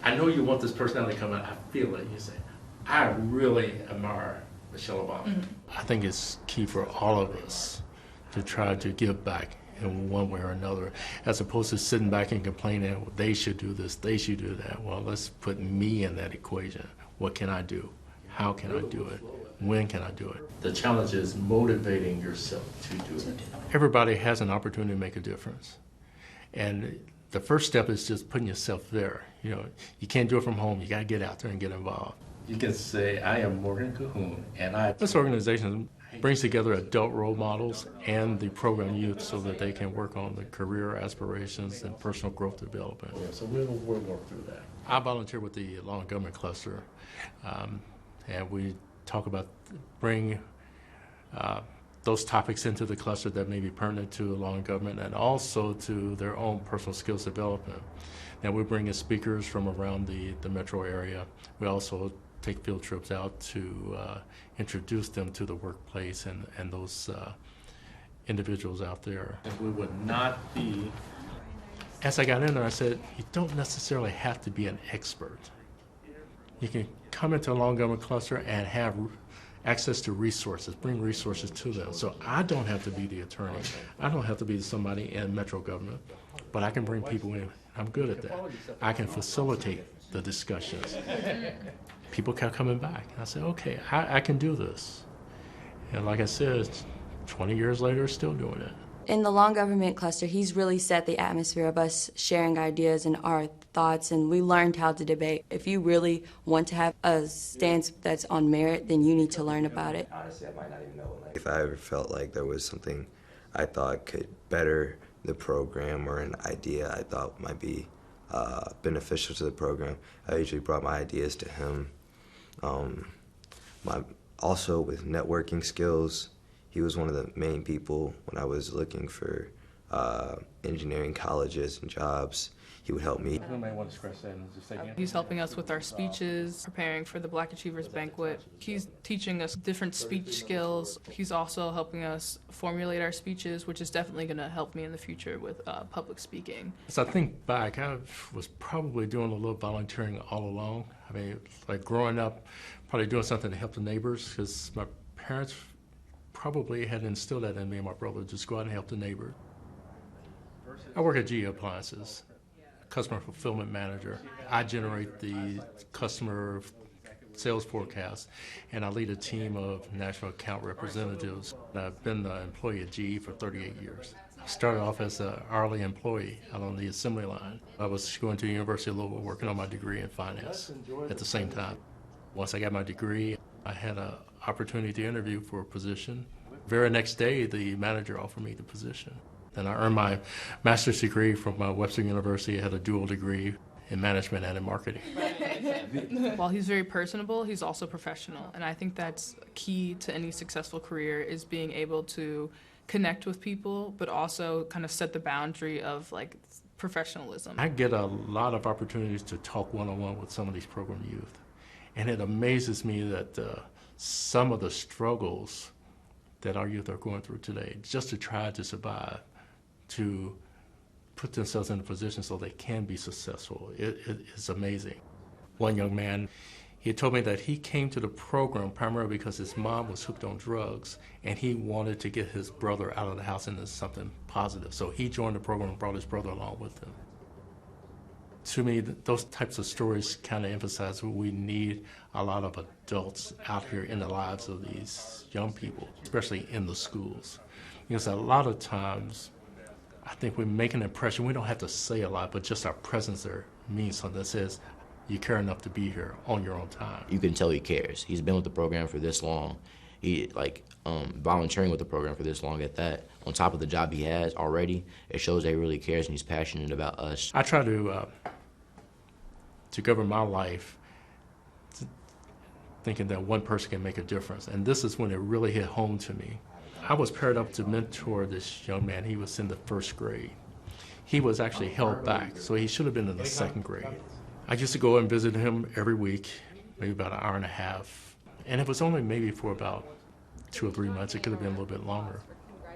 I know you want this personality to come out. I feel it. You say, I really admire Michelle Obama. I think it's key for all of us to try to give back in one way or another, as opposed to sitting back and complaining, well, they should do this, they should do that. Well, let's put me in that equation. What can I do? How can I do it? When can I do it? The challenge is motivating yourself to do it. Everybody has an opportunity to make a difference. And the first step is just putting yourself there. You know, you can't do it from home. You got to get out there and get involved. You can say, I am Morgan Cahoon, and This organization brings together adult role models and the program youth so that they can work on the career aspirations and personal growth development. Yeah, so we'll work through that. I volunteer with the Law and Government Cluster, and we talk about bring those topics into the cluster that may be pertinent to law and government and also to their own personal skills development. Now we bring in speakers from around the metro area. We also take field trips out to introduce them to the workplace and those individuals out there. And we would not be, as I got in there, I said, you don't necessarily have to be an expert. You can come into a law and government cluster and have access to resources, bring resources to them. So I don't have to be the attorney. I don't have to be somebody in metro government, but I can bring people in. I'm good at that. I can facilitate the discussions. People kept coming back. I said, okay, I can do this. And like I said, 20 years later, still doing it. In the Law and Government Cluster, he's really set the atmosphere of us sharing ideas and our thoughts, and we learned how to debate. If you really want to have a stance that's on merit, then you need to learn about it. Honestly, I might not even know. If I ever felt like there was something I thought could better the program or an idea I thought might be beneficial to the program, I usually brought my ideas to him. Also with networking skills, he was one of the main people when I was looking for engineering colleges and jobs. He would help me. He's helping us with our speeches, preparing for the Black Achievers Banquet. He's teaching us different speech skills. He's also helping us formulate our speeches, which is definitely going to help me in the future with public speaking. As I think back, I was probably doing a little volunteering all along. I mean, like growing up, probably doing something to help the neighbors, because my parents probably had instilled that in me and my brother, just go out and help the neighbor. I work at GE Appliances, customer fulfillment manager. I generate the customer sales forecast, and I lead a team of national account representatives. I've been an employee at GE for 38 years. I started off as an hourly employee out on the assembly line. I was going to the University of Louisville working on my degree in finance at the same time. Once I got my degree, I had an opportunity to interview for a position. Very next day, the manager offered me the position. Then I earned my master's degree from Webster University. I had a dual degree in management and in marketing. While he's very personable, he's also professional. And I think that's key to any successful career, is being able to connect with people, but also kind of set the boundary of like professionalism. I get a lot of opportunities to talk one-on-one with some of these program youth. And it amazes me that some of the struggles that our youth are going through today, just to try to survive, to put themselves in a position so they can be successful, it is amazing. One young man, he told me that he came to the program primarily because his mom was hooked on drugs, and he wanted to get his brother out of the house into something positive. So he joined the program and brought his brother along with him. To me, those types of stories kind of emphasize we need a lot of adults out here in the lives of these young people, especially in the schools. Because a lot of times, I think we make an impression. We don't have to say a lot, but just our presence there means something that says you care enough to be here on your own time. You can tell he cares. He's been with the program for this long. He volunteering with the program for this long at that. On top of the job he has already, it shows that he really cares and he's passionate about us. I try to govern my life thinking that one person can make a difference. And this is when it really hit home to me. I was paired up to mentor this young man. He was in the first grade. He was actually held back, so he should have been in the second grade. I used to go and visit him every week, maybe about an hour and a half. And it was only maybe for about 2 or 3 months. It could have been a little bit longer.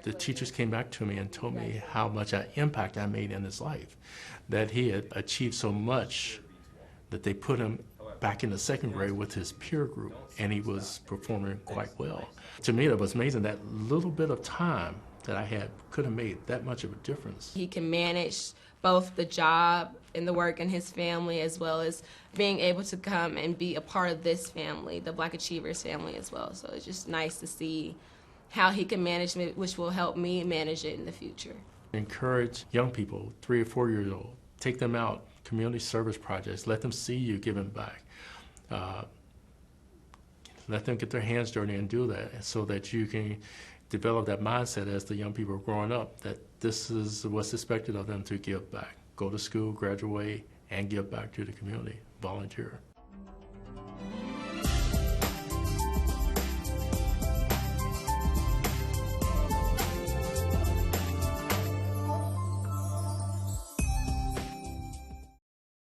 The teachers came back to me and told me how much impact I made in his life, that he had achieved so much that they put him back in the second grade with his peer group, and he was performing quite well. To me, that was amazing. That little bit of time that I had could have made that much of a difference. He can manage both the job and the work and his family, as well as being able to come and be a part of this family, the Black Achievers family as well. So it's just nice to see how he can manage it, which will help me manage it in the future. Encourage young people, 3 or 4 years old, take them out, community service projects, let them see you giving back. Let them get their hands dirty and do that so that you can develop that mindset as the young people are growing up, that this is what's expected of them to give back. Go to school, graduate, and give back to the community, volunteer.